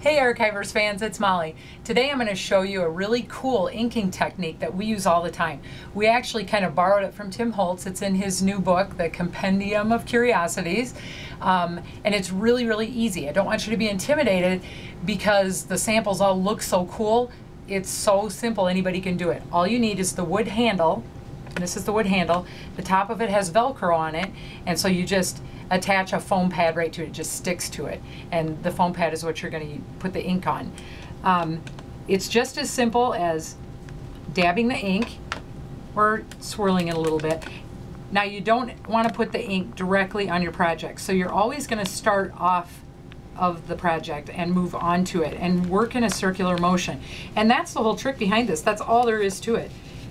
Hey Archivers fans, it's Molly. Today I'm going to show you a really cool inking technique that we use all the time. We actually kind of borrowed it from Tim Holtz. It's in his new book, The Compendium of Curiosities, and it's really easy. I don't want you to be intimidated because the samples all look so cool. It's so simple, anybody can do it. All you need is the wood handle. This is the wood handle. The top of it has Velcro on it, and so you just attach a foam pad right to it. It just sticks to it, and the foam pad is what you're going to put the ink on. It's just as simple as dabbing the ink or swirling it a little bit. Now you don't want to put the ink directly on your project, so you're always going to start off of the project and move on to it and work in a circular motion. And that's the whole trick behind this. That's all there is to it.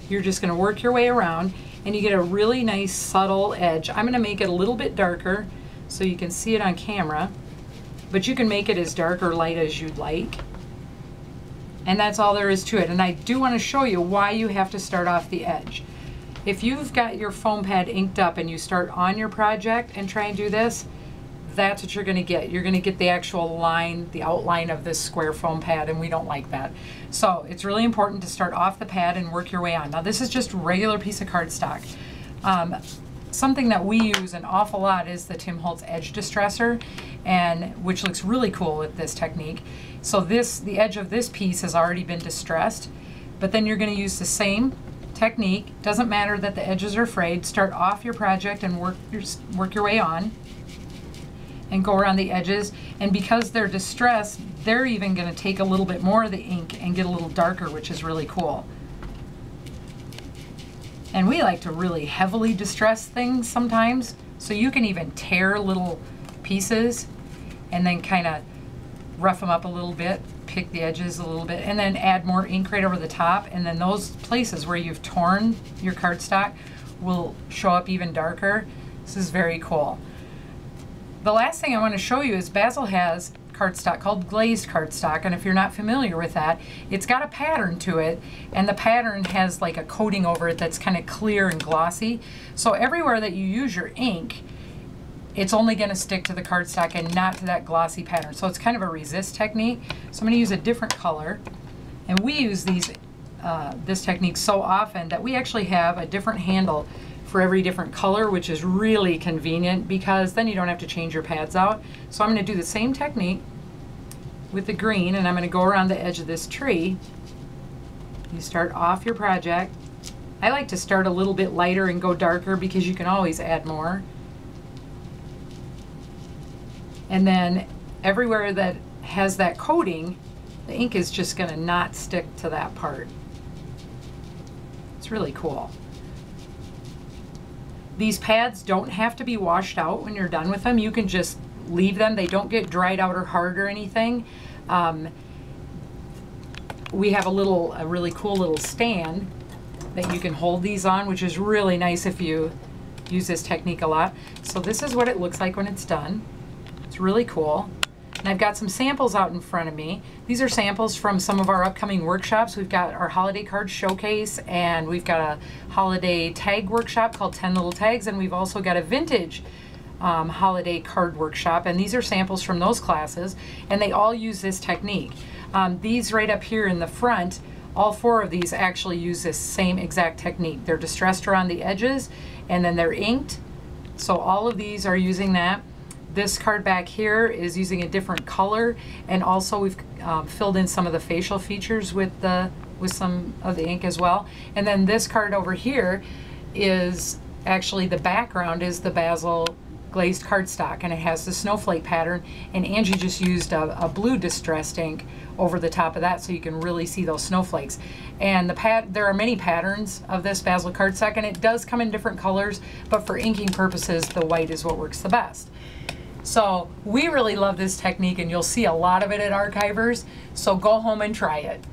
You're just going to work your way around and you get a really nice subtle edge. I'm going to make it a little bit darker so you can see it on camera, but you can make it as dark or light as you'd like. And that's all there is to it. And I do want to show you why you have to start off the edge. If you've got your foam pad inked up and you start on your project and try and do this, that's what you're going to get. You're going to get the actual line, the outline of this square foam pad, and we don't like that. So it's really important to start off the pad and work your way on. Now this is just a regular piece of cardstock. Something that we use an awful lot is the Tim Holtz Edge Distresser, and which looks really cool with this technique. So the edge of this piece has already been distressed, but then you're going to use the same technique. Doesn't matter that the edges are frayed. Start off your project and work your way on and go around the edges, and because they're distressed, they're even going to take a little bit more of the ink and get a little darker, which is really cool. And we like to really heavily distress things sometimes, so you can even tear little pieces and then kind of rough them up a little bit, pick the edges a little bit, and then add more ink right over the top, and then those places where you've torn your cardstock will show up even darker. This is very cool. The last thing I want to show you is Basil has cardstock called glazed cardstock, and if you're not familiar with that, it's got a pattern to it, and the pattern has like a coating over it that's kind of clear and glossy. So everywhere that you use your ink, it's only going to stick to the cardstock and not to that glossy pattern. So it's kind of a resist technique. So I'm going to use a different color, and we use this technique so often that we actually have a different handle for every different color, which is really convenient because then you don't have to change your pads out. So I'm going to do the same technique with the green, and I'm going to go around the edge of this tree. You start off your project. I like to start a little bit lighter and go darker because you can always add more. And then everywhere that has that coating, the ink is just going to not stick to that part. It's really cool. These pads don't have to be washed out when you're done with them. You can just leave them. They don't get dried out or hard or anything. We have a really cool little stand that you can hold these on, which is really nice if you use this technique a lot. So this is what it looks like when it's done. It's really cool. And I've got some samples out in front of me. These are samples from some of our upcoming workshops. We've got our holiday card showcase, and we've got a holiday tag workshop called 10 Little Tags, and we've also got a vintage holiday card workshop, and these are samples from those classes, and they all use this technique. These right up here in the front, all four of these actually use this same exact technique. They're distressed around the edges, and then they're inked. So all of these are using that. This card back here is using a different color, and also we've filled in some of the facial features with some of the ink as well. And then this card over here is actually the background is the Basil glazed cardstock, and it has the snowflake pattern, and Angie just used a blue distressed ink over the top of that so you can really see those snowflakes. And there are many patterns of this Basil cardstock, and it does come in different colors, but for inking purposes the white is what works the best. So we really love this technique, and you'll see a lot of it at Archivers, so go home and try it.